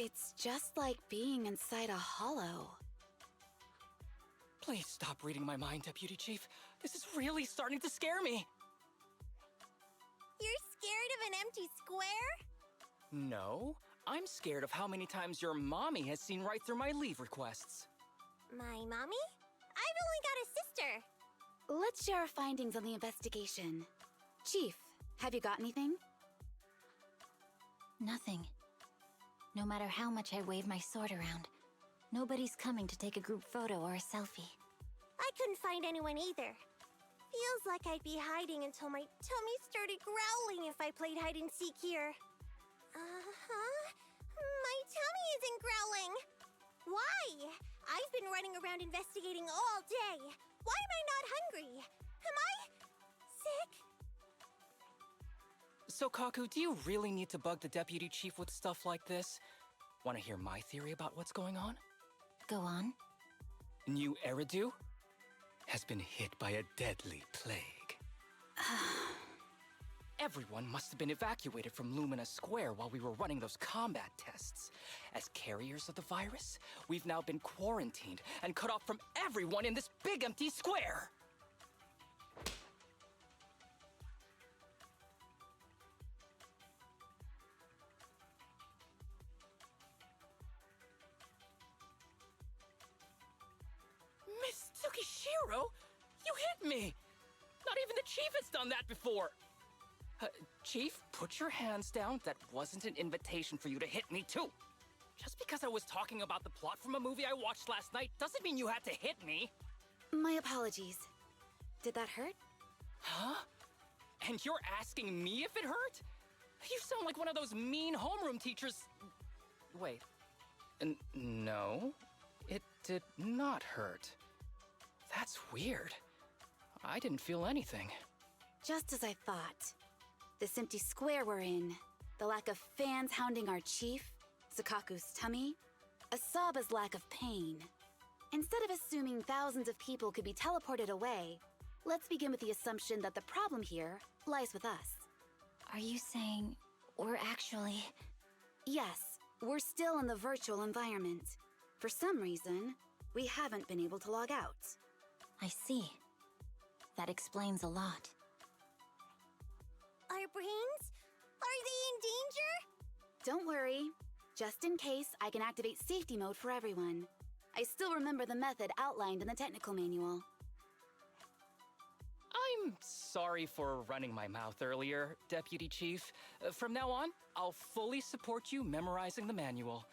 It's just like being inside a hollow. Please stop reading my mind, Deputy Chief. This is really starting to scare me. You're scared of an empty square? No, I'm scared of how many times your mommy has seen right through my leave requests. My mommy? I've only got a sister. Let's share our findings on the investigation. Chief, have you got anything? Nothing. No matter how much I wave my sword around, nobody's coming to take a group photo or a selfie. I couldn't find anyone either. Feels like I'd be hiding until my tummy started growling if I played hide and seek here. My tummy isn't growling. Why? I've been running around investigating all day. Why am I not hungry? Am I sick? So, Kaku, do you really need to bug the Deputy Chief with stuff like this? Want to hear my theory about what's going on? Go on. New Eridu has been hit by a deadly plague. Everyone must have been evacuated from Lumina Square while we were running those combat tests. As carriers of the virus, we've now been quarantined and cut off from everyone in this big empty square. Miss Tsukishiro, you hit me! Not even the Chief has done that before! Chief, put your hands down. That wasn't an invitation for you to hit me, too. Just because I was talking about the plot from a movie I watched last night doesn't mean you had to hit me. My apologies. Did that hurt? Huh? And you're asking me if it hurt? You sound like one of those mean homeroom teachers. Wait. No, it did not hurt. That's weird. I didn't feel anything. Just as I thought. This empty square we're in, the lack of fans hounding our chief, Sakaku's tummy, Asaba's lack of pain. Instead of assuming thousands of people could be teleported away, let's begin with the assumption that the problem here lies with us. Are you saying we're actually... Yes, we're still in the virtual environment. For some reason, we haven't been able to log out. I see. That explains a lot. Our brains? Are they in danger? Don't worry. Just in case, I can activate safety mode for everyone. I still remember the method outlined in the technical manual. I'm sorry for running my mouth earlier, Deputy Chief. From now on, I'll fully support you memorizing the manual,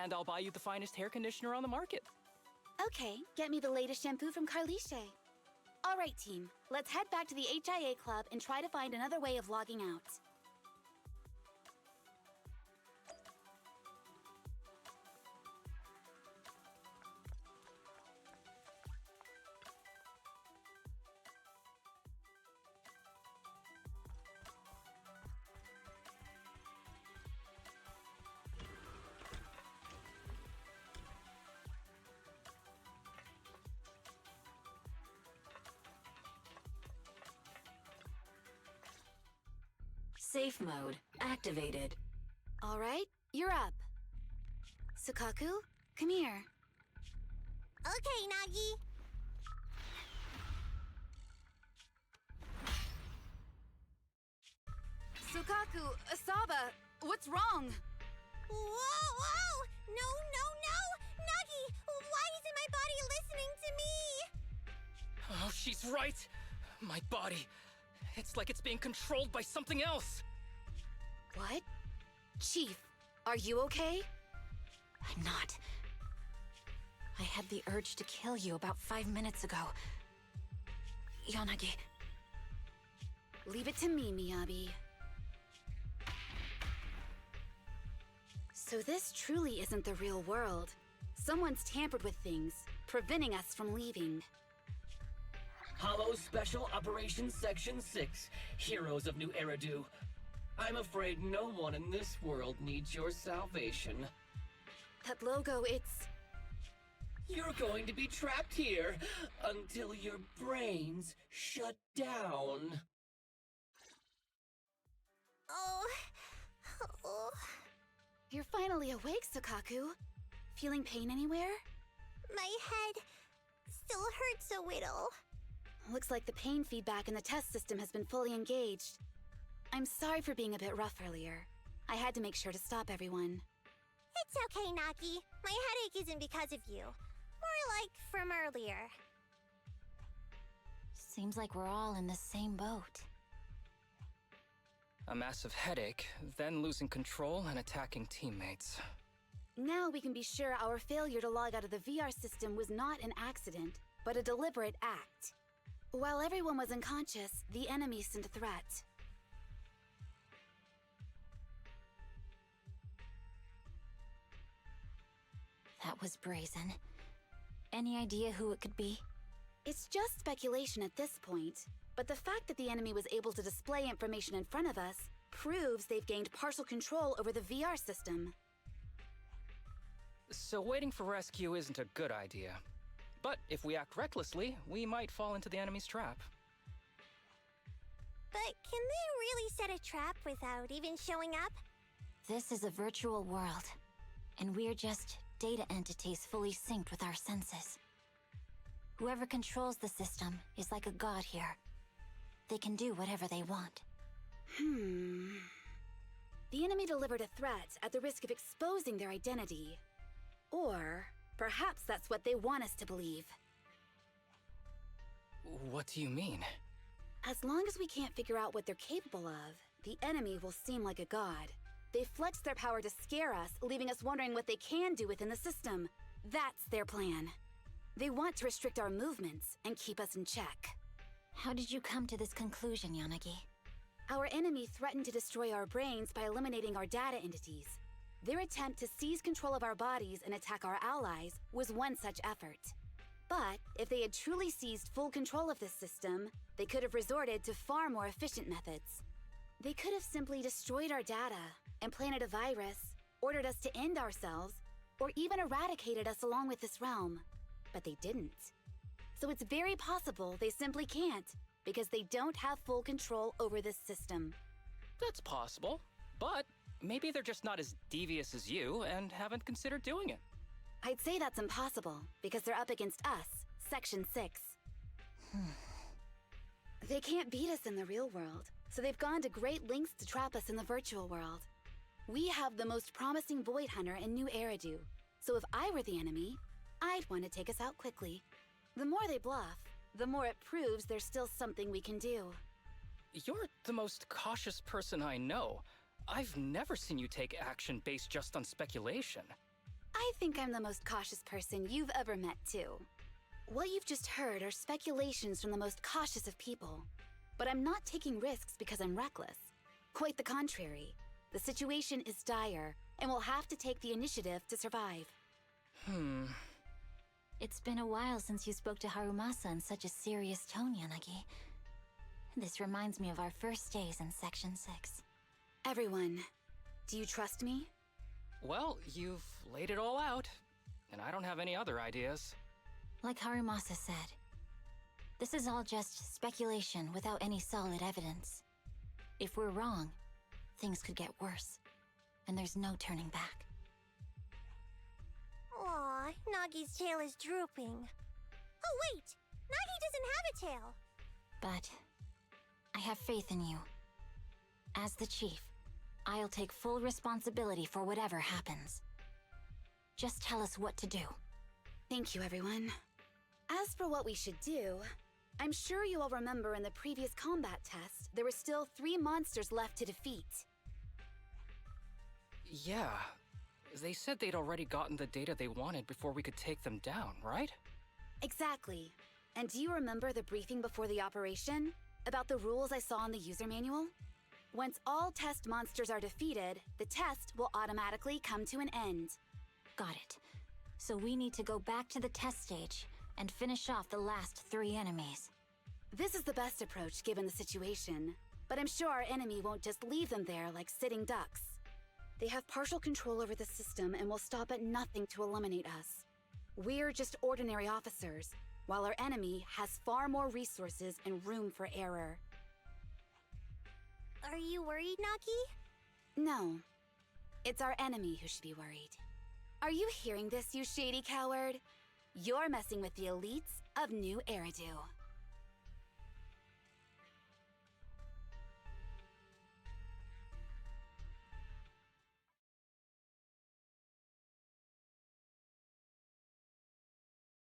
and I'll buy you the finest hair conditioner on the market. Okay, get me the latest shampoo from Carliche. All right, team. Let's head back to the HIA Club and try to find another way of logging out. Safe mode activated. All right, you're up. Sakaku, come here. Okay, Nagi. Sukaku, Asaba, what's wrong? Whoa! No! Nagi, why isn't my body listening to me? Oh, she's right! My body. It's like it's being controlled by something else. What? Chief, are you okay? I'm not. I had the urge to kill you about 5 minutes ago. Yanagi. Leave it to me, Miyabi. So this truly isn't the real world. Someone's tampered with things, preventing us from leaving. Hollow Special Operations Section 6, Heroes of New Eridu. I'm afraid no one in this world needs your salvation. That logo, it's... You're going to be trapped here until your brains shut down. Oh. You're finally awake, Sukaku. Feeling pain anywhere? My head still hurts a little. Looks like the pain feedback in the test system has been fully engaged. I'm sorry for being a bit rough earlier. I had to make sure to stop everyone. It's okay, Nagi. My headache isn't because of you. More like from earlier. Seems like we're all in the same boat. A massive headache, then losing control and attacking teammates. Now we can be sure our failure to log out of the VR system was not an accident, but a deliberate act. While everyone was unconscious, the enemy sent a threat. That was brazen. Any idea who it could be? It's just speculation at this point, but the fact that the enemy was able to display information in front of us proves they've gained partial control over the VR system. So waiting for rescue isn't a good idea. But if we act recklessly, we might fall into the enemy's trap. But can they really set a trap without even showing up? This is a virtual world, and we're just data entities fully synced with our senses. Whoever controls the system is like a god here. They can do whatever they want. The enemy delivered a threat at the risk of exposing their identity. Or perhaps that's what they want us to believe. What do you mean? As long as we can't figure out what they're capable of, the enemy will seem like a god. They flex their power to scare us, leaving us wondering what they can do within the system. That's their plan. They want to restrict our movements and keep us in check. How did you come to this conclusion, Yanagi? Our enemy threatened to destroy our brains by eliminating our data entities. Their attempt to seize control of our bodies and attack our allies was one such effort. But if they had truly seized full control of this system, they could have resorted to far more efficient methods. They could have simply destroyed our data, implanted a virus, ordered us to end ourselves, or even eradicated us along with this realm. But they didn't. So it's very possible they simply can't, because they don't have full control over this system. That's possible, but maybe they're just not as devious as you and haven't considered doing it. I'd say that's impossible, because they're up against us, Section 6. They can't beat us in the real world, so they've gone to great lengths to trap us in the virtual world. We have the most promising Void Hunter in New Eridu, so if I were the enemy, I'd want to take us out quickly. The more they bluff, the more it proves there's still something we can do. You're the most cautious person I know. I've never seen you take action based just on speculation. I think I'm the most cautious person you've ever met, too. What you've just heard are speculations from the most cautious of people. But I'm not taking risks because I'm reckless. Quite the contrary. The situation is dire, and we'll have to take the initiative to survive. It's been a while since you spoke to Harumasa in such a serious tone, Yanagi. This reminds me of our first days in Section 6. Everyone, do you trust me? Well, you've laid it all out, and I don't have any other ideas. Like Harumasa said, this is all just speculation without any solid evidence. If we're wrong, things could get worse, and there's no turning back. Aw, Nagi's tail is drooping. Oh wait! Nagi doesn't have a tail! But I have faith in you. As the chief, I'll take full responsibility for whatever happens. Just tell us what to do. Thank you, everyone. As for what we should do, I'm sure you all remember in the previous combat test, there were still 3 monsters left to defeat. Yeah. They said they'd already gotten the data they wanted before we could take them down, right? Exactly. And do you remember the briefing before the operation? About the rules I saw in the user manual? Once all test monsters are defeated, the test will automatically come to an end. Got it. So we need to go back to the test stage and finish off the last 3 enemies. This is the best approach given the situation, but I'm sure our enemy won't just leave them there like sitting ducks. They have partial control over the system and will stop at nothing to eliminate us. We're just ordinary officers, while our enemy has far more resources and room for error. Are you worried, Nagi? No. It's our enemy who should be worried. Are you hearing this, you shady coward? You're messing with the elites of New Eridu.